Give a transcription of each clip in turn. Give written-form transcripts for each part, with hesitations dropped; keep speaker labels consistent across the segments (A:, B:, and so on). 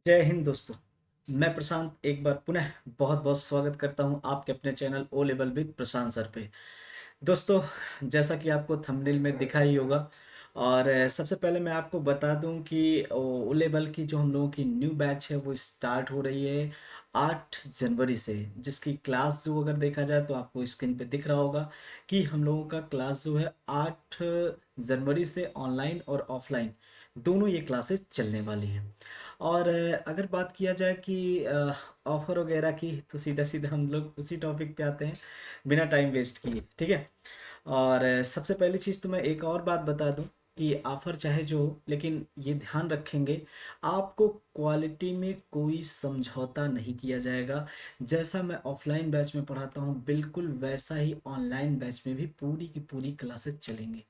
A: जय हिंद दोस्तों। मैं प्रशांत एक बार पुनः बहुत बहुत स्वागत करता हूं आपके अपने channel O level with Prashant sir पे। दोस्तों, जैसा कि आपको थंबनेल में दिखा ही होगा और सबसे पहले मैं आपको बता दूं कि ओ लेवल की जो हम लोगों की न्यू बैच है वो स्टार्ट हो रही है 8 जनवरी से। जिसकी क्लास जो अगर देखा जाए तो आपको स्क्रीन पे दिख रहा होगा कि हम लोगों का क्लास जो है 8 जनवरी से ऑनलाइन और ऑफलाइन दोनों ये क्लासेस चलने वाली हैं। और अगर बात किया जाए कि ऑफ़र वगैरह की तो सीधा सीधा हम लोग उसी टॉपिक पे आते हैं बिना टाइम वेस्ट किए। ठीक है। और सबसे पहली चीज़ तो मैं एक और बात बता दूं कि ऑफ़र चाहे जो हो लेकिन ये ध्यान रखेंगे आपको क्वालिटी में कोई समझौता नहीं किया जाएगा। जैसा मैं ऑफलाइन बैच में पढ़ाता हूँ बिल्कुल वैसा ही ऑनलाइन बैच में भी पूरी की पूरी क्लासेस चलेंगी।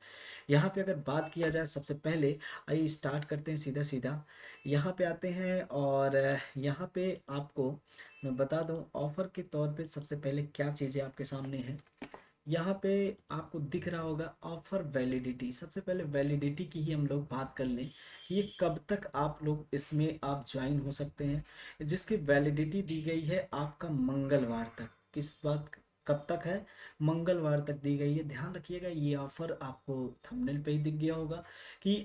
A: यहाँ पे अगर बात किया जाए सबसे पहले, आइए स्टार्ट करते हैं सीधा सीधा। यहाँ पे आते हैं और यहाँ पे आपको मैं बता दूं ऑफ़र के तौर पे सबसे पहले क्या चीज़ें आपके सामने हैं। यहाँ पे आपको दिख रहा होगा ऑफ़र वैलिडिटी। सबसे पहले वैलिडिटी की ही हम लोग बात कर लें। ये कब तक आप लोग इसमें आप ज्वाइन हो सकते हैं, जिसकी वैलिडिटी दी गई है आपका मंगलवार तक। किस बात कब तक है? मंगलवार तक दी गई है। ध्यान रखिएगा ये ऑफ़र आपको थंबनेल पे ही दिख गया होगा कि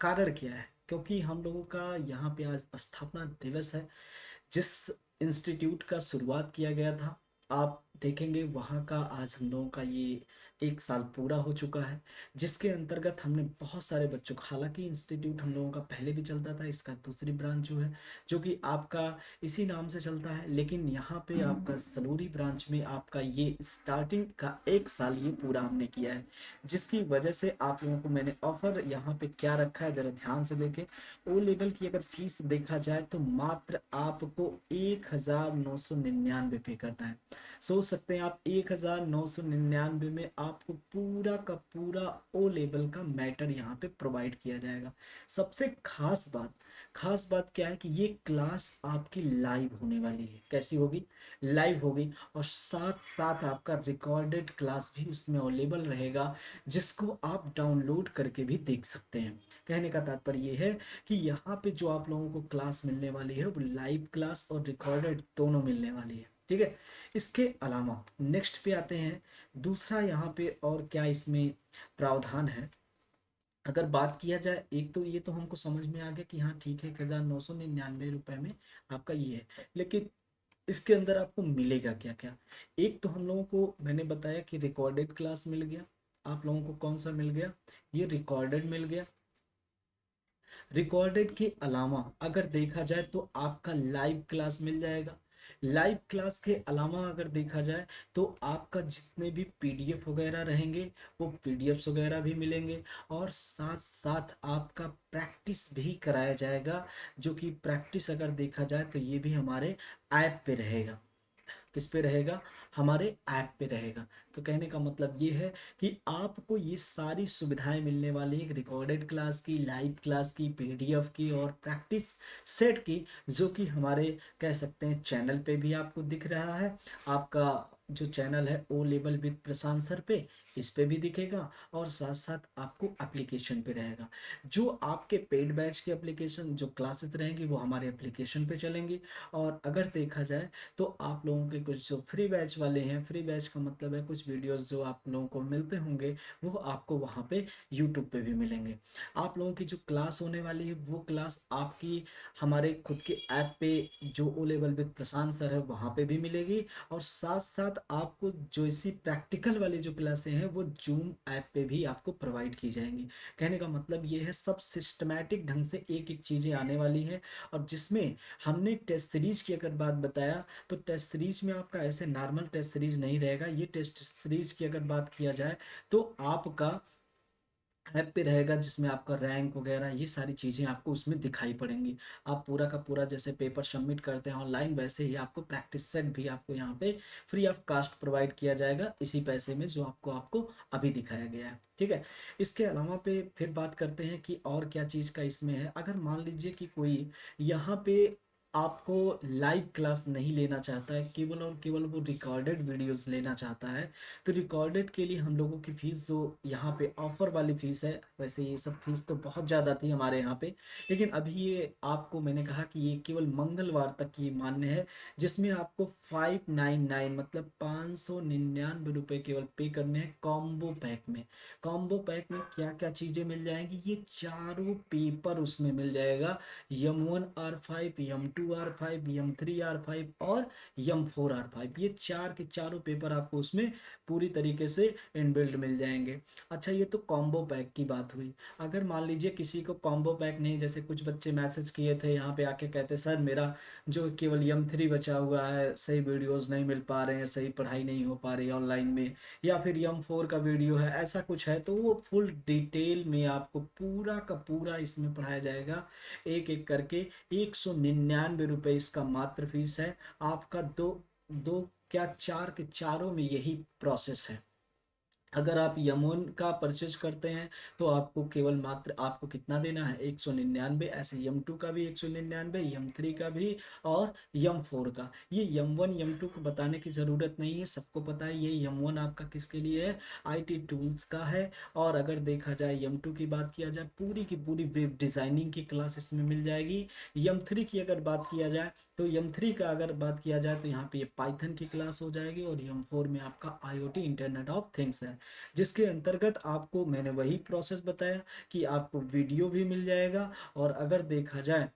A: कारण क्या है, क्योंकि हम लोगों का यहाँ पे आज स्थापना दिवस है। जिस इंस्टीट्यूट का शुरुआत किया गया था आप देखेंगे वहाँ का आज हम लोगों का ये 1 साल पूरा हो चुका है। जिसके अंतर्गत हमने बहुत सारे बच्चों को, हालांकि इंस्टीट्यूट हम लोगों का पहले भी चलता था, इसका दूसरी ब्रांच जो है जो कि आपका इसी नाम से चलता है, लेकिन यहाँ पे आपका सलूरी ब्रांच में आपका ये स्टार्टिंग का 1 साल ये पूरा हमने किया है। जिसकी वजह से आप लोगों को मैंने ऑफर यहाँ पे क्या रखा है जरा ध्यान से देखें। ओ लेवल की अगर फीस देखा जाए तो मात्र आपको 1999 पे करना है। सोच सकते हैं आप 1999 में आपको पूरा का पूरा ओ लेवल का मैटर यहाँ पे प्रोवाइड किया जाएगा। सबसे खास बात क्या है कि ये क्लास आपकी लाइव होने वाली है। कैसी होगी? लाइव होगी। और साथ साथ आपका रिकॉर्डेड क्लास भी उसमें अवेलेबल रहेगा, जिसको आप डाउनलोड करके भी देख सकते हैं। कहने का तात्पर्य ये है कि यहाँ पे जो आप लोगों को क्लास मिलने वाली है वो लाइव क्लास और रिकॉर्डेड दोनों मिलने वाली है। ठीक है। इसके अलावा नेक्स्ट पे आते हैं। दूसरा यहाँ पे और क्या इसमें प्रावधान है अगर बात किया जाए, एक तो ये तो हमको समझ में आ गया कि हाँ ठीक है 1999 रुपये में आपका ये है, लेकिन इसके अंदर आपको मिलेगा क्या क्या। एक तो हम लोगों को मैंने बताया कि रिकॉर्डेड क्लास मिल गया। आप लोगों को कौन सा मिल गया? ये रिकॉर्डेड मिल गया। रिकॉर्डेड के अलावा अगर देखा जाए तो आपका लाइव क्लास मिल जाएगा। लाइव क्लास के अलावा अगर देखा जाए तो आपका जितने भी पीडीएफ वगैरह रहेंगे वो पीडीएफ्स वगैरह भी मिलेंगे। और साथ साथ आपका प्रैक्टिस भी कराया जाएगा, जो कि प्रैक्टिस अगर देखा जाए तो ये भी हमारे ऐप पे रहेगा। किस पे रहेगा? हमारे ऐप पे रहेगा। तो कहने का मतलब ये है कि आपको ये सारी सुविधाएं मिलने वाली है, रिकॉर्डेड क्लास की, लाइव क्लास की, पीडीएफ की और प्रैक्टिस सेट की, जो कि हमारे कह सकते हैं चैनल पे भी आपको दिख रहा है। आपका जो चैनल है O level with Prashant sir पे, इस पे भी दिखेगा। और साथ साथ आपको एप्लीकेशन पे रहेगा। जो आपके पेड बैच के एप्लीकेशन जो क्लासेस रहेंगी वो हमारे एप्लीकेशन पे चलेंगी। और अगर देखा जाए तो आप लोगों के कुछ जो फ्री बैच वाले हैं, फ्री बैच का मतलब है कुछ वीडियोस जो आप लोगों को मिलते होंगे वो आपको वहाँ पे यूट्यूब पे भी मिलेंगे। आप लोगों की जो क्लास होने वाली है वो क्लास आपकी हमारे खुद के ऐप पे जो O level with Prashant sir है वहाँ पे भी मिलेगी। और साथ साथ आपको जो इसी प्रैक्टिकल वाली जो क्लासें हैं वो जूम ऐप पे भी आपको प्रोवाइड की जाएंगी। कहने का मतलब ये है सब सिस्टमैटिक ढंग से एक एक चीज़ें आने वाली हैं। और जिसमें हमने टेस्ट सीरीज की अगर बात बताया तो टेस्ट सीरीज में आपका ऐसे नॉर्मल टेस्ट सीरीज नहीं रहेगा। ये टेस्ट सीरीज की अगर बात किया जाए तो आपका ऐप पे रहेगा, जिसमें आपका रैंक वगैरह ये सारी चीज़ें आपको उसमें दिखाई पड़ेंगी। आप पूरा का पूरा जैसे पेपर सबमिट करते हैं ऑनलाइन, वैसे ही आपको प्रैक्टिस सेट भी आपको यहाँ पे फ्री ऑफ कास्ट प्रोवाइड किया जाएगा इसी पैसे में जो आपको आपको अभी दिखाया गया है। ठीक है। इसके अलावा पे फिर बात करते हैं कि और क्या चीज़ का इसमें है। अगर मान लीजिए कि कोई यहाँ पे आपको लाइव क्लास नहीं लेना चाहता है, केवल और केवल वो रिकॉर्डेड वीडियोस लेना चाहता है, तो रिकॉर्डेड के लिए हम लोगों की फ़ीस जो यहाँ पे ऑफ़र वाली फ़ीस है, वैसे ये सब फ़ीस तो बहुत ज़्यादा थी हमारे यहाँ पे, लेकिन अभी ये आपको मैंने कहा कि ये केवल मंगलवार तक की मान्य है, जिसमें आपको 599 मतलब 599 रुपये केवल पे करने हैं कॉम्बो पैक में। कॉम्बो पैक में क्या क्या चीज़ें मिल जाएंगी, ये चारों पेपर उसमें मिल जाएगा, यम 1 R5, यम 2 R5, यम 3 R5 और यम 4 R5, ये चार के चारों पेपर आपको उसमें पूरी तरीके से इनबिल्ड मिल जाएंगे। अच्छा, ये तो कॉम्बो पैक की बात हुई। अगर मान लीजिए किसी को कॉम्बो पैक नहीं, जैसे कुछ बच्चे मैसेज किए थे यहाँ पे आके, कहते सर मेरा जो केवल यम 3 बचा हुआ है, सही वीडियोस नहीं मिल पा रहे हैं, सही पढ़ाई नहीं हो पा रही है ऑनलाइन में, या फिर यम 4 का वीडियो है, ऐसा कुछ है, तो वो फुल डिटेल में आपको पूरा का पूरा इसमें पढ़ाया जाएगा एक एक करके। 199 रुपये इसका मात्र फीस है। आपका दो दो क्या चार के चारों में यही प्रोसेस है। अगर आप यमोन का परचेज करते हैं तो आपको केवल मात्र आपको कितना देना है, 199। ऐसे यम 2 का भी 199, यम 3 का भी और यम 4 का। ये यम 1 यम 2 को बताने की ज़रूरत नहीं है, सबको पता है ये यम 1 आपका किसके लिए है, आईटी टूल्स का है। और अगर देखा जाए यम 2 की बात किया जाए, पूरी की पूरी वेब डिज़ाइनिंग की क्लास इसमें मिल जाएगी। यम 3 की अगर बात किया जाए तो यम 3 का अगर बात किया जाए तो यहाँ पे ये पाइथन की क्लास हो जाएगी, और यम 4 में आपका आईओटी इंटरनेट ऑफ थिंग्स है, जिसके अंतर्गत आपको मैंने वही प्रोसेस बताया कि आपको वीडियो भी मिल जाएगा। और अगर देखा जाए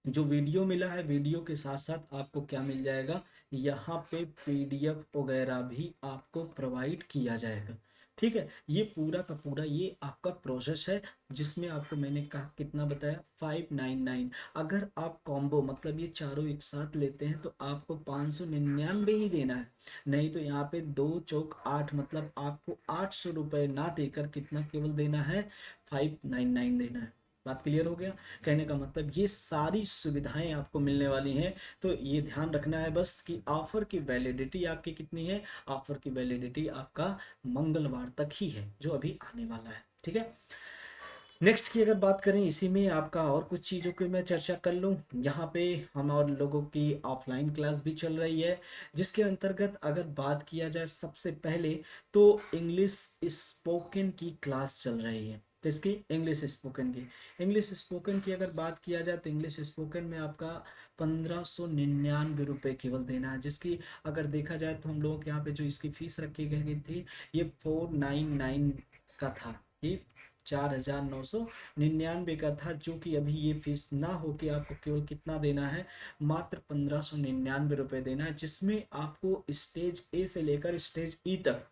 A: जो वीडियो मिला है, वीडियो के साथ साथ आपको क्या मिल जाएगा, यहाँ पे पीडीएफ वगैरह भी आपको प्रोवाइड किया जाएगा। ठीक है, ये पूरा का पूरा ये आपका प्रोसेस है, जिसमें आपको मैंने कहा कितना बताया, 599। अगर आप कॉम्बो मतलब ये चारों एक साथ लेते हैं तो आपको 599 ही देना है। नहीं तो यहाँ पे 2 चौक 8 मतलब आपको 800 रुपये ना देकर कितना केवल देना है, 599 देना है। बात क्लियर हो गया। कहने का मतलब ये सारी सुविधाएं आपको मिलने वाली हैं। तो ये ध्यान रखना है बस कि ऑफर की वैलिडिटी आपकी कितनी है, ऑफर की वैलिडिटी आपका मंगलवार तक ही है, जो अभी आने वाला है। ठीक है, नेक्स्ट की अगर बात करें, इसी में आपका और कुछ चीज़ों की मैं चर्चा कर लूँ। यहाँ पे हम और लोगों की ऑफलाइन क्लास भी चल रही है, जिसके अंतर्गत अगर बात किया जाए सबसे पहले तो इंग्लिश स्पोकन की क्लास चल रही है। तो इसकी इंग्लिश स्पोकन की अगर बात किया जाए तो इंग्लिश स्पोकन में आपका 1599 रुपये केवल देना है, जिसकी अगर देखा जाए तो हम लोगों के यहाँ पे जो इसकी फीस रखी गई थी ये 499 का था, ये 4999 का था, जो कि अभी ये फीस ना होके आपको केवल कितना देना है, मात्र 1599 रुपये देना है, जिसमें आपको स्टेज ए से लेकर स्टेज ई तक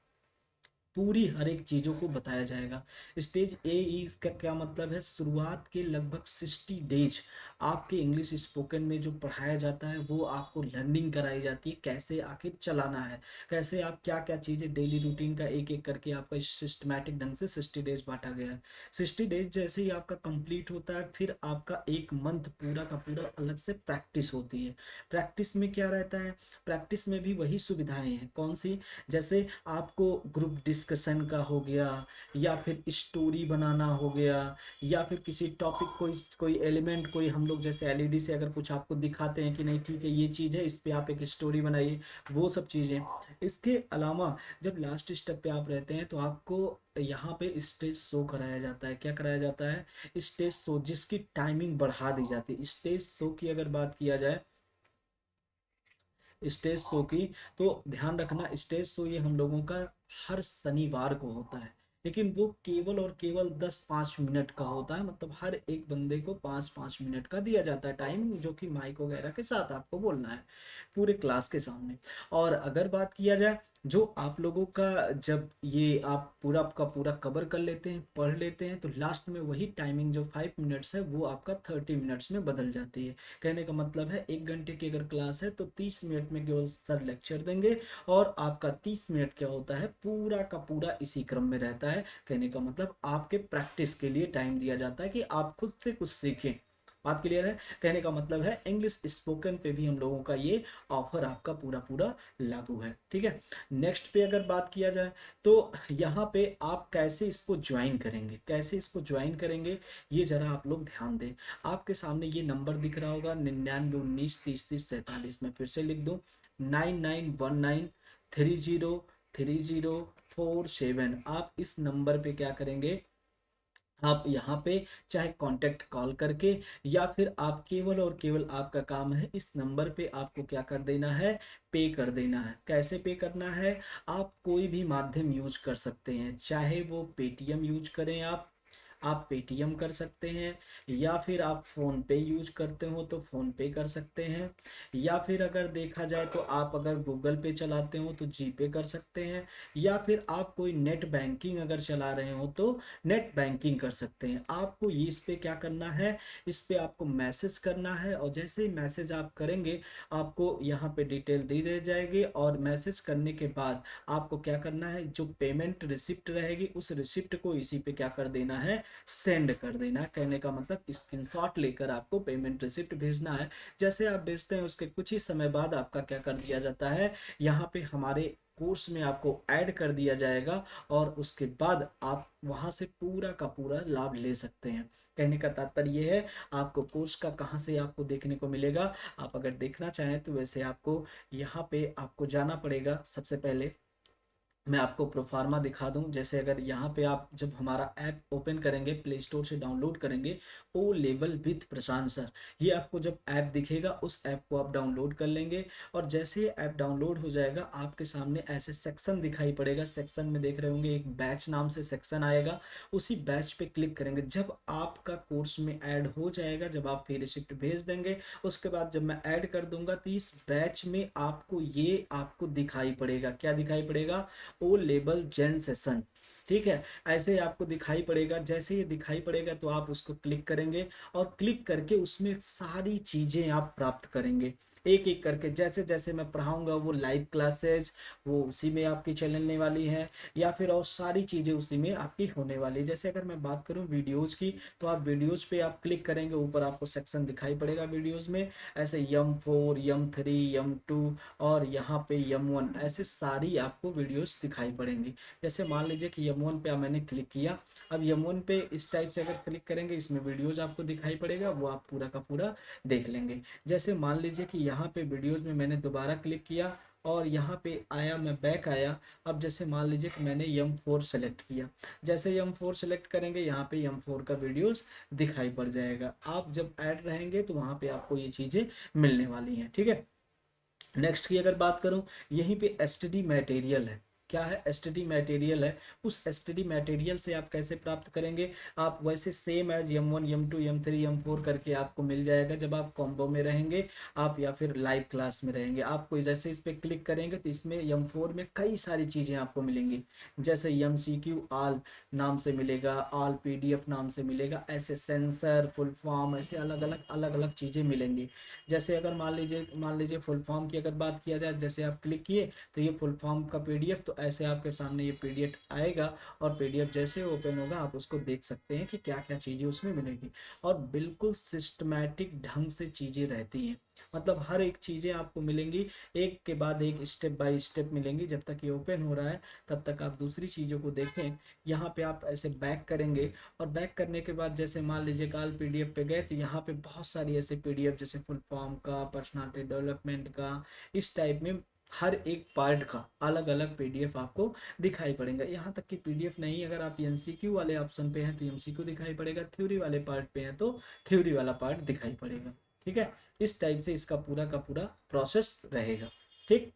A: पूरी हर एक चीज़ों को बताया जाएगा। स्टेज ए इसका क्या मतलब है, शुरुआत के लगभग 60 डेज आपके इंग्लिश स्पोकन में जो पढ़ाया जाता है वो आपको लर्निंग कराई जाती है, कैसे आखिर चलाना है, कैसे आप क्या क्या चीज़ें डेली रूटीन का एक एक करके आपका सिस्टमैटिक ढंग से 60 डेज बांटा गया है। 60 डेज जैसे ही आपका कंप्लीट होता है, फिर आपका एक मंथ पूरा का पूरा अलग से प्रैक्टिस होती है। प्रैक्टिस में क्या रहता है, प्रैक्टिस में भी वही सुविधाएं हैं, कौन सी, जैसे आपको ग्रुप डिस्कशन का हो गया, या फिर स्टोरी बनाना हो गया, या फिर किसी टॉपिक कोई कोई एलिमेंट कोई हम लोग जैसे एलईडी से अगर कुछ आपको दिखाते हैं कि नहीं ठीक है ये चीज़ है, इस पे आप एक स्टोरी बनाइए, वो सब चीज़ें। इसके अलावा जब लास्ट स्टेप पे आप रहते हैं तो आपको यहाँ पे स्टेज शो कराया जाता है। क्या कराया जाता है, स्टेज शो, जिसकी टाइमिंग बढ़ा दी जाती है। स्टेज शो की अगर बात किया जाए, स्टेज शो की, तो ध्यान रखना स्टेज शो ये हम लोगों का हर शनिवार को होता है, लेकिन वो केवल और केवल 10-5 मिनट का होता है, मतलब हर एक बंदे को 5-5 मिनट का दिया जाता है टाइम, जो कि माइक वगैरह के साथ आपको बोलना है पूरे क्लास के सामने। और अगर बात किया जाए जो आप लोगों का, जब ये आप पूरा का पूरा कवर कर लेते हैं, पढ़ लेते हैं, तो लास्ट में वही टाइमिंग जो 5 मिनट्स है वो आपका 30 मिनट्स में बदल जाती है। कहने का मतलब है 1 घंटे की अगर क्लास है तो 30 मिनट में केवल सर लेक्चर देंगे, और आपका 30 मिनट क्या होता है, पूरा का पूरा इसी क्रम में रहता है। कहने का मतलब आपके प्रैक्टिस के लिए टाइम दिया जाता है कि आप खुद से कुछ सीखें। बात क्लियर है? कहने का मतलब है इंग्लिश स्पोकन पे भी हम लोगों का ये ऑफर आपका पूरा पूरा लागू है। ठीक है, नेक्स्ट पे अगर बात किया जाए तो यहाँ पे आप कैसे इसको ज्वाइन करेंगे, कैसे इसको ज्वाइन करेंगे ये ज़रा आप लोग ध्यान दें। आपके सामने ये नंबर दिख रहा होगा 99 19 30 30 47, मैं फिर से लिख दूँ 9919 30 30 47। आप इस नंबर पे क्या करेंगे, आप यहाँ पे चाहे कांटेक्ट कॉल करके या फिर आप केवल और केवल आपका काम है इस नंबर पे आपको क्या कर देना है, पे कर देना है। कैसे पे करना है, आप कोई भी माध्यम यूज कर सकते हैं, चाहे वो पेटीएम यूज करें, आप पेटीएम कर सकते हैं, या फिर आप फ़ोन पे यूज करते हो तो फ़ोन पे कर सकते हैं, या फिर अगर देखा जाए तो आप अगर गूगल पे चलाते हो तो जी पे कर सकते हैं, या फिर आप कोई नेट बैंकिंग अगर चला रहे हो तो नेट बैंकिंग कर सकते हैं। आपको ये इस पे क्या करना है, इस पे आपको मैसेज करना है, और जैसे ही मैसेज आप करेंगे आपको यहाँ पे डिटेल दी जाएगी, और मैसेज करने के बाद आपको क्या करना है, जो पेमेंट रिसिप्ट रहेगी उस रिसिप्ट को इसी पे क्या कर देना है, सेंड कर देना। कहने का मतलब स्क्रीनशॉट लेकर आपको पेमेंट रिसिप्ट भेजना है। जैसे आप भेजते हैं उसके कुछ ही समय बाद आपका क्या कर दिया जाता है, यहाँ पे हमारे कोर्स में आपको ऐड कर दिया जाएगा, और उसके बाद आप वहां से पूरा का पूरा लाभ ले सकते हैं। कहने का तात्पर्य ये है, आपको कोर्स का कहाँ से आपको देखने को मिलेगा, आप अगर देखना चाहें तो वैसे आपको यहाँ पे आपको जाना पड़ेगा। सबसे पहले मैं आपको प्रोफार्मा दिखा दूं, जैसे अगर यहाँ पे आप जब हमारा ऐप ओपन करेंगे, प्ले स्टोर से डाउनलोड करेंगे O level with Prashant sir, ये आपको जब ऐप दिखेगा उस ऐप को आप डाउनलोड कर लेंगे, और जैसे ये ऐप डाउनलोड हो जाएगा आपके सामने ऐसे सेक्शन दिखाई पड़ेगा। सेक्शन में देख रहे होंगे एक बैच नाम से सेक्शन आएगा, उसी बैच पे क्लिक करेंगे। जब आपका कोर्स में ऐड हो जाएगा, जब आप फी रिसिप्ट भेज देंगे, उसके बाद जब मैं ऐड कर दूंगा तो इस बैच में आपको ये आपको दिखाई पड़ेगा। क्या दिखाई पड़ेगा, ओ लेवल जेन सेशन। ठीक है, ऐसे ही आपको दिखाई पड़ेगा। जैसे ही दिखाई पड़ेगा तो आप उसको क्लिक करेंगे, और क्लिक करके उसमें सारी चीज़ें आप प्राप्त करेंगे एक एक करके। जैसे जैसे मैं पढ़ाऊंगा वो लाइव क्लासेज वो उसी में आपकी चलने वाली हैं, या फिर और सारी चीज़ें उसी में आपकी होने वाली है। जैसे अगर मैं बात करूं वीडियोज़ की, तो आप वीडियोज़ पे आप क्लिक करेंगे, ऊपर आपको सेक्शन दिखाई पड़ेगा वीडियोज़ में, ऐसे यम 4 यम 3 यम 2 और यहाँ पे यम 1, ऐसे सारी आपको वीडियोस दिखाई पड़ेंगी। जैसे मान लीजिए कि यम 1 पे मैंने क्लिक किया, अब यम 1 पे इस टाइप से अगर क्लिक करेंगे इसमें वीडियोस आपको दिखाई पड़ेगा, वो आप पूरा का पूरा देख लेंगे। जैसे मान लीजिए कि यहाँ पे वीडियोस में मैंने दोबारा क्लिक किया और यहाँ पे आया, मैं बैक आया। अब जैसे मान लीजिए कि मैंने यम 4 सेलेक्ट किया, जैसे यम 4 सेलेक्ट करेंगे यहाँ पे यम 4 का वीडियोस दिखाई पड़ जाएगा। आप जब ऐड रहेंगे तो वहाँ पे आपको ये चीज़ें मिलने वाली हैं। ठीक है, नेक्स्ट की अगर बात करूं, यहीं पे एसटीडी मटेरियल है। क्या है, एसटीडी मटेरियल है। उस एसटीडी मटेरियल से आप कैसे प्राप्त करेंगे, आप वैसे सेम एज यम 1 यम 2 यम 3 यम 4 करके आपको मिल जाएगा जब आप कॉम्बो में रहेंगे, आप या फिर लाइव क्लास में रहेंगे। आपको जैसे इस पर क्लिक करेंगे तो इसमें यम 4 में कई सारी चीज़ें आपको मिलेंगी। जैसे MCQ आल नाम से मिलेगा, आल PDF नाम से मिलेगा, ऐसे सेंसर फुल फॉर्म ऐसे अलग अलग चीज़ें मिलेंगी। जैसे अगर मान लीजिए फुल फॉर्म की अगर बात किया जाए, जैसे आप क्लिक किए तो ये फुल फॉर्म का PDF, तो ऐसे आपके सामने ये PDF आएगा, और PDF जैसे ओपन होगा आप उसको देख सकते हैं कि क्या क्या चीज़ें उसमें मिलेगी। और बिल्कुल सिस्टमैटिक ढंग से चीज़ें रहती हैं, मतलब हर एक चीज़ें आपको मिलेंगी, एक के बाद एक स्टेप बाय स्टेप मिलेंगी। जब तक ये ओपन हो रहा है तब तक आप दूसरी चीज़ों को देखें। यहाँ पे आप ऐसे बैक करेंगे, और बैक करने के बाद जैसे मान लीजिए कल PDF पे गए तो यहाँ पे बहुत सारी ऐसे PDF, जैसे फुल फॉर्म का, पर्सनालिटी डेवलपमेंट का, इस टाइप में हर एक पार्ट का अलग अलग PDF आपको दिखाई पड़ेगा। यहाँ तक कि PDF नहीं, अगर आप MCQ वाले ऑप्शन पे हैं तो MCQ दिखाई पड़ेगा, थ्योरी वाले पार्ट पे हैं तो थ्योरी वाला पार्ट दिखाई पड़ेगा। ठीक है, इस टाइप से इसका पूरा का पूरा प्रोसेस रहेगा। ठीक,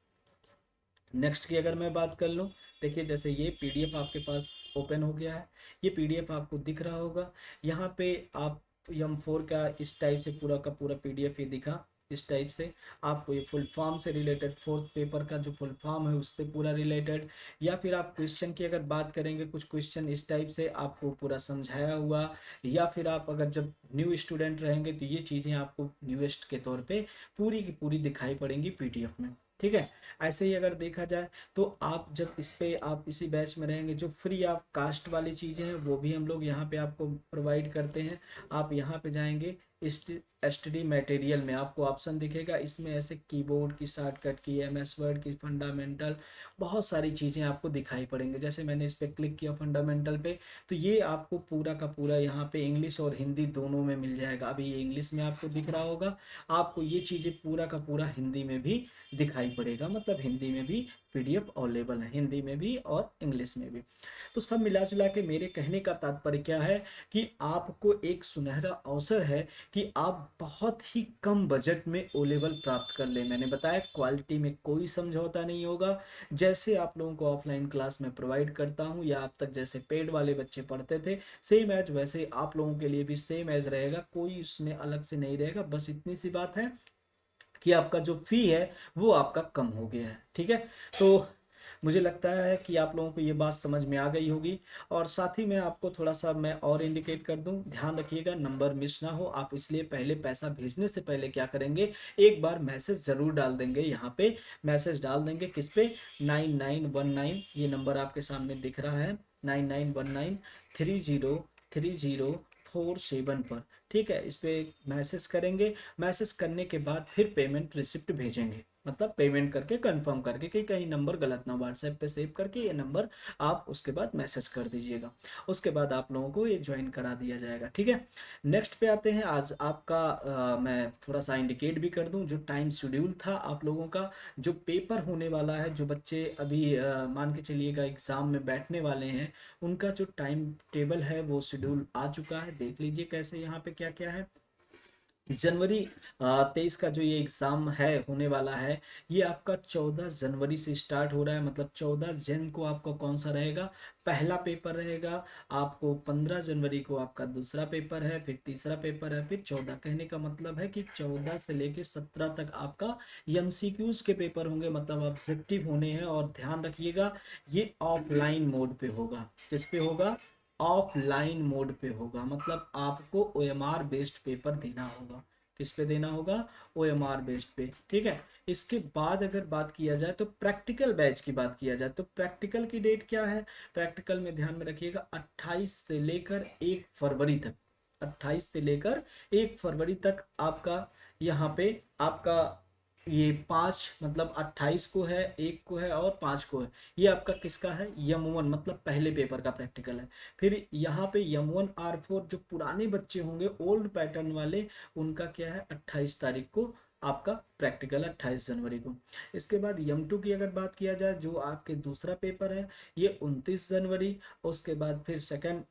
A: नेक्स्ट की अगर मैं बात कर लूँ, देखिए जैसे ये PDF आपके पास ओपन हो गया है, ये PDF आपको दिख रहा होगा। यहाँ पे आप यम 4 का इस टाइप से पूरा का पूरा PDF ये दिखा, इस टाइप से आपको ये फुल फॉर्म से रिलेटेड, फोर्थ पेपर का जो फुल फॉर्म है उससे पूरा रिलेटेड, या फिर आप क्वेश्चन की अगर बात करेंगे, कुछ क्वेश्चन इस टाइप से आपको पूरा समझाया हुआ, या फिर आप अगर जब न्यू स्टूडेंट रहेंगे तो ये चीज़ें आपको न्यूएस्ट के तौर पे पूरी की पूरी दिखाई पड़ेंगी PDF में। ठीक है, ऐसे ही अगर देखा जाए तो आप जब इस पे आप इसी बैच में रहेंगे, जो फ्री ऑफ कास्ट वाली चीज़ें हैं वो भी हम लोग यहाँ पे आपको प्रोवाइड करते हैं। आप यहाँ पे जाएंगे, एसटीडी मटेरियल में आपको ऑप्शन दिखेगा, इसमें ऐसे कीबोर्ड की शॉर्टकट की, एमएस वर्ड की फंडामेंटल, बहुत सारी चीज़ें आपको दिखाई पड़ेंगे। जैसे मैंने इस पर क्लिक किया फंडामेंटल पे, तो ये आपको पूरा का पूरा यहाँ पे इंग्लिश और हिंदी दोनों में मिल जाएगा। अभी ये इंग्लिश में आपको दिख रहा होगा, आपको ये चीज़ें पूरा का पूरा हिंदी में भी दिखाई पड़ेगा, मतलब हिंदी में भी पीडीएफ अवेलेबल है, हिंदी में भी और इंग्लिश में भी। तो सब मिला जुला के मेरे कहने का तात्पर्य क्या है कि आपको एक सुनहरा अवसर है कि आप बहुत ही कम बजट में ओ लेवल प्राप्त कर लें। मैंने बताया क्वालिटी में कोई समझौता नहीं होगा। जैसे आप लोगों को ऑफलाइन क्लास में प्रोवाइड करता हूं या अब तक जैसे पेड वाले बच्चे पढ़ते थे सेम एज, वैसे आप लोगों के लिए भी सेम एज रहेगा, कोई उसमें अलग से नहीं रहेगा। बस इतनी सी बात है कि आपका जो फी है वो आपका कम हो गया है। ठीक है, तो मुझे लगता है कि आप लोगों को ये बात समझ में आ गई होगी। और साथ ही में आपको थोड़ा सा मैं और इंडिकेट कर दूं, ध्यान रखिएगा नंबर मिस ना हो आप, इसलिए पहले पैसा भेजने से पहले क्या करेंगे, एक बार मैसेज ज़रूर डाल देंगे। यहाँ पे मैसेज डाल देंगे किस पे, 9919, ये नंबर आपके सामने दिख रहा है, 9919 303047 पर। ठीक है, इस पे मैसेज करेंगे। मैसेज करने के बाद फिर पेमेंट रिसिप्ट भेजेंगे, मतलब पेमेंट करके कंफर्म करके कि कहीं नंबर गलत ना, व्हाट्सएप पे सेव करके ये नंबर आप उसके बाद मैसेज कर दीजिएगा। उसके बाद आप लोगों को ये ज्वाइन करा दिया जाएगा। ठीक है, नेक्स्ट पे आते हैं। आज आपका मैं थोड़ा सा इंडिकेट भी कर दूं, जो टाइम शेड्यूल था आप लोगों का, जो पेपर होने वाला है, जो बच्चे अभी मान के चलिएगा एग्जाम में बैठने वाले हैं, उनका जो टाइम टेबल है वो शेड्यूल आ चुका है। देख लीजिए कैसे यहाँ पे क्या क्या है। जनवरी 23 का जो ये एग्ज़ाम है होने वाला है, ये आपका 14 जनवरी से स्टार्ट हो रहा है, मतलब 14 जन को आपका कौन सा रहेगा, पहला पेपर रहेगा। आपको 15 जनवरी को आपका दूसरा पेपर है, फिर तीसरा पेपर है, फिर 14। कहने का मतलब है कि 14 से लेके 17 तक आपका एमसीक्यूज के पेपर होंगे, मतलब ऑब्जेक्टिव होने हैं। और ध्यान रखिएगा ये ऑफलाइन मोड पे होगा। किस पे होगा, ऑफलाइन मोड पे होगा, मतलब आपको ओएमआर बेस्ड पेपर देना होगा। किस पे देना होगा, ओएमआर बेस्ड पे। ठीक है, इसके बाद अगर बात किया जाए तो प्रैक्टिकल बैच की बात किया जाए तो प्रैक्टिकल की डेट क्या है, प्रैक्टिकल में ध्यान में रखिएगा 28 से लेकर 1 फरवरी तक, 28 से लेकर 1 फरवरी तक आपका यहाँ पे आपका ये 5, मतलब 28 को है, 1 को है और 5 को है। ये आपका किसका है, यम 1, मतलब पहले पेपर का प्रैक्टिकल है। फिर यहाँ पे यम 1R4 जो पुराने बच्चे होंगे ओल्ड पैटर्न वाले, उनका क्या है 28 तारीख को आपका प्रैक्टिकल, 28 जनवरी को। इसके बाद यम 2 की अगर बात किया जाए, जो आपके दूसरा पेपर है, ये 29 जनवरी। उसके बाद फिर सेकंड,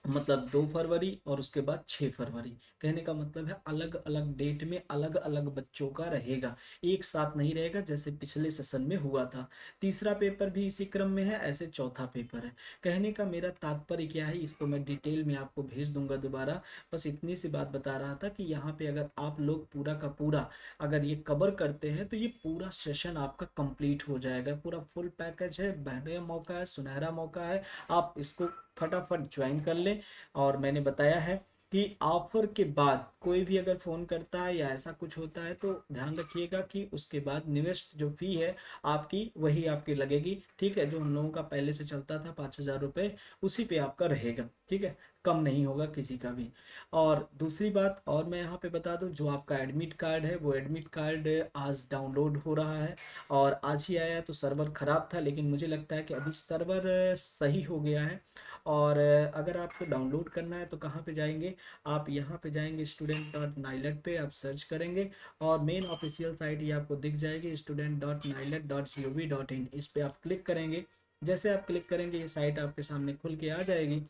A: मतलब 2 फरवरी, और उसके बाद 6 फरवरी। कहने का मतलब है अलग अलग डेट में अलग अलग बच्चों का रहेगा, एक साथ नहीं रहेगा जैसे पिछले सेशन में हुआ था। तीसरा पेपर भी इसी क्रम में है, ऐसे चौथा पेपर है। कहने का मेरा तात्पर्य क्या है, इसको मैं डिटेल में आपको भेज दूंगा दोबारा। बस इतनी सी बात बता रहा था कि यहाँ पे अगर आप लोग पूरा का पूरा अगर ये कवर करते हैं तो ये पूरा सेशन आपका कंप्लीट हो जाएगा। पूरा फुल पैकेज है, बढ़िया मौका है, सुनहरा मौका है, आप इसको फटाफट ज्वाइन कर लें। और मैंने बताया है कि ऑफर के बाद कोई भी अगर फ़ोन करता है या ऐसा कुछ होता है तो ध्यान रखिएगा कि उसके बाद निवेस्ट जो फ़ी है आपकी वही आपकी लगेगी। ठीक है, जो हम लोगों का पहले से चलता था 5,000 रुपये, उसी पे आपका रहेगा। ठीक है, कम नहीं होगा किसी का भी। और दूसरी बात और मैं यहाँ पे बता दूँ, जो आपका एडमिट कार्ड है वो एडमिट कार्ड आज डाउनलोड हो रहा है, और आज ही आया। तो सर्वर ख़राब था, लेकिन मुझे लगता है कि अभी सर्वर सही हो गया है। और अगर आपको डाउनलोड करना है तो कहाँ पे जाएंगे, आप यहाँ पे जाएंगे student.nailed पे, आप सर्च करेंगे और मेन ऑफिशियल साइट ये आपको दिख जाएगी, student.nailed.gov.in। इस पे आप क्लिक करेंगे। जैसे आप क्लिक करेंगे ये साइट आपके सामने खुल के आ जाएगी।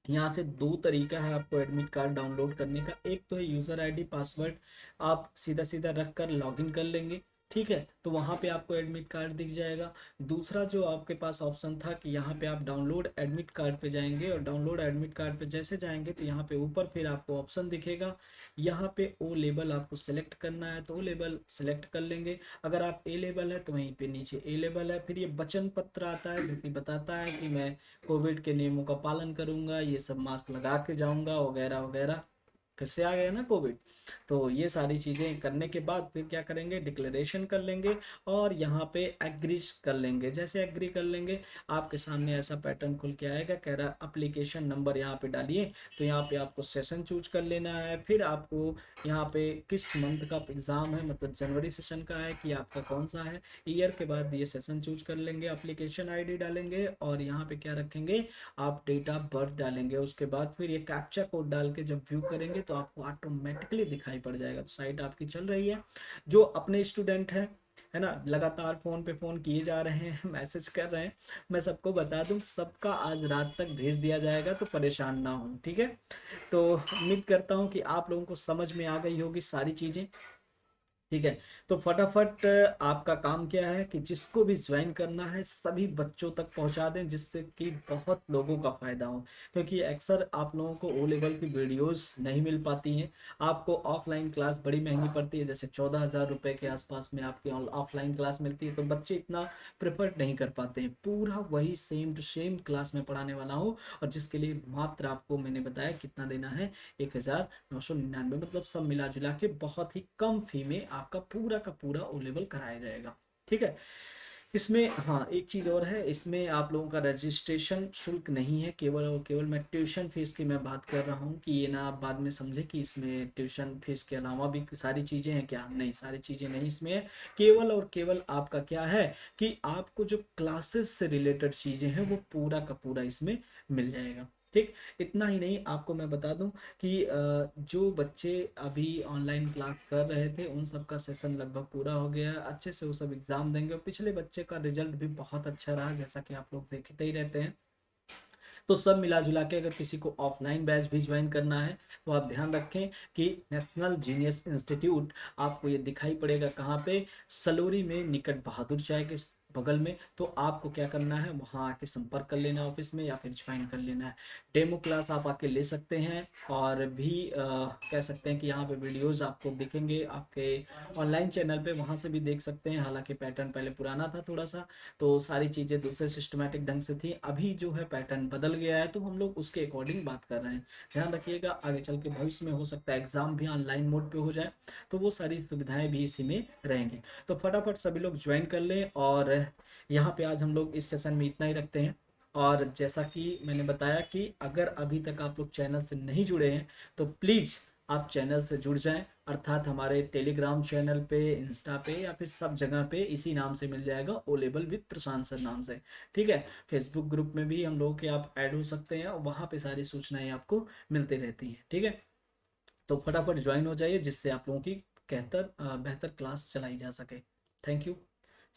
A: यहाँ से दो तरीका है आपको एडमिट कार्ड डाउनलोड करने का, एक तो है यूज़र आईडी पासवर्ड, आप सीधा सीधा रख कर लॉगिन कर लेंगे। ठीक है, तो वहाँ पे आपको एडमिट कार्ड दिख जाएगा। दूसरा जो आपके पास ऑप्शन था कि यहाँ पे आप डाउनलोड एडमिट कार्ड पे जाएंगे, और डाउनलोड एडमिट कार्ड पे जैसे जाएंगे तो यहाँ पे ऊपर फिर आपको ऑप्शन दिखेगा, यहाँ पे ओ लेवल आपको सेलेक्ट करना है तो ओ लेवल सेलेक्ट कर लेंगे। अगर आप ए लेवल है तो वहीं पे नीचे ए लेवल है। फिर ये वचन पत्र आता है जो कि बताता है कि मैं कोविड के नियमों का पालन करूंगा, ये सब मास्क लगा के जाऊंगा वगैरह वगैरह। फिर से आ गया ना कोविड। तो ये सारी चीज़ें करने के बाद फिर क्या करेंगे, डिक्लेरेशन कर लेंगे और यहाँ पे एग्री कर लेंगे। जैसे एग्री कर लेंगे आपके सामने ऐसा पैटर्न खुल के आएगा, कह रहा अप्लीकेशन नंबर यहाँ पे डालिए। तो यहाँ पे आपको सेशन चूज कर लेना है। फिर आपको यहाँ पे किस मंथ का एग्ज़ाम है, मतलब जनवरी सेशन का है कि आपका कौन सा है, ईयर के बाद ये सेशन चूज कर लेंगे, एप्लीकेशन आईडी डालेंगे और यहाँ पे क्या रखेंगे, आप डेट ऑफ बर्थ डालेंगे। उसके बाद फिर ये कैप्चा कोड डाल के जब व्यू करेंगे तो आपको ऑटोमेटिकली दिखाई पड़ जाएगा। तो साइट आपकी चल रही है। जो अपने स्टूडेंट है ना, लगातार फ़ोन पे फ़ोन किए जा रहे हैं, मैसेज कर रहे हैं, मैं सबको बता दूं सबका आज रात तक भेज दिया जाएगा, तो परेशान ना हो, ठीक है। तो उम्मीद करता हूं कि आप लोगों को समझ में आ गई होगी सारी चीज़ें, ठीक है। तो फटाफट आपका काम क्या है कि जिसको भी ज्वाइन करना है सभी बच्चों तक पहुंचा दें, जिससे कि बहुत लोगों का फायदा हो। क्योंकि अक्सर आप लोगों को ओ लेवल की वीडियोस नहीं मिल पाती हैं। आपको ऑफलाइन क्लास बड़ी महंगी पड़ती है, जैसे 14,000 रुपये के आसपास में आपकी ऑफलाइन क्लास मिलती है, तो बच्चे इतना प्रेफर नहीं कर पाते हैं। पूरा वही सेम टू सेम क्लास में पढ़ाने वाला हूँ, और जिसके लिए मात्र आपको मैंने बताया कितना देना है, 1,999, मतलब सब मिला जुला के बहुत ही कम फी में आपका पूरा का पूरा ओ लेवल कराया जाएगा, ठीक है। इसमें हाँ एक चीज़ और है, इसमें आप लोगों का रजिस्ट्रेशन शुल्क नहीं है, केवल और केवल मैं ट्यूशन फीस की मैं बात कर रहा हूँ कि ये ना आप बाद में समझे कि इसमें ट्यूशन फीस के अलावा भी सारी चीज़ें हैं, क्या नहीं, सारी चीज़ें नहीं इसमें है। केवल और केवल आपका क्या है कि आपको जो क्लासेस से रिलेटेड चीज़ें हैं वो पूरा का पूरा इसमें मिल जाएगा, ठीक। इतना ही नहीं, आपको मैं बता दूं कि जो बच्चे अभी ऑनलाइन क्लास कर रहे थे उन सब का सेशन लगभग पूरा हो गया है, अच्छे से वो सब एग्ज़ाम देंगे। और पिछले बच्चे का रिजल्ट भी बहुत अच्छा रहा, जैसा कि आप लोग देखते ही रहते हैं। तो सब मिला जुला के अगर किसी को ऑफलाइन बैच भी ज्वाइन करना है तो आप ध्यान रखें कि नेशनल जीनियस इंस्टीट्यूट आपको ये दिखाई पड़ेगा कहाँ पे, सलोरी में, निकट बहादुर चाय के बगल में। तो आपको क्या करना है, वहाँ आके संपर्क कर लेना ऑफिस में या फिर ज्वाइन कर लेना है। डेमो क्लास आप आके ले सकते हैं, और भी कह सकते हैं कि यहाँ पे वीडियोस आपको दिखेंगे आपके ऑनलाइन चैनल पे, वहाँ से भी देख सकते हैं। हालांकि पैटर्न पहले पुराना था थोड़ा सा, तो सारी चीज़ें दूसरे सिस्टमेटिक ढंग से थी, अभी जो है पैटर्न बदल गया है, तो हम लोग उसके अकॉर्डिंग बात कर रहे हैं। ध्यान रखिएगा, आगे चल के भविष्य में हो सकता है एग्जाम भी ऑनलाइन मोड पे हो जाए, तो वो सारी सुविधाएं भी इसी में रहेंगी। तो फटाफट सभी लोग ज्वाइन कर लें। और यहाँ पे आज हम लोग इस सेशन में इतना ही रखते हैं। और जैसा कि मैंने बताया कि अगर अभी तक आप लोग चैनल से नहीं जुड़े हैं तो प्लीज़ आप चैनल से जुड़ जाएं, अर्थात हमारे टेलीग्राम चैनल पे, इंस्टा पे, या फिर सब जगह पे इसी नाम से मिल जाएगा, O level with Prashant sir नाम से, ठीक है। फेसबुक ग्रुप में भी हम लोग के आप ऐड हो सकते हैं, और वहाँ पे सारी सूचनाएं आपको मिलती रहती हैं, ठीक है। तो फटाफट ज्वाइन हो जाइए, जिससे आप लोगों की बेहतर क्लास चलाई जा सके। Thank you.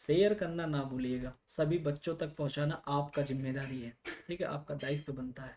A: शेयर करना ना भूलिएगा, सभी बच्चों तक पहुंचाना आपका जिम्मेदारी है, ठीक है, आपका दायित्व बनता है।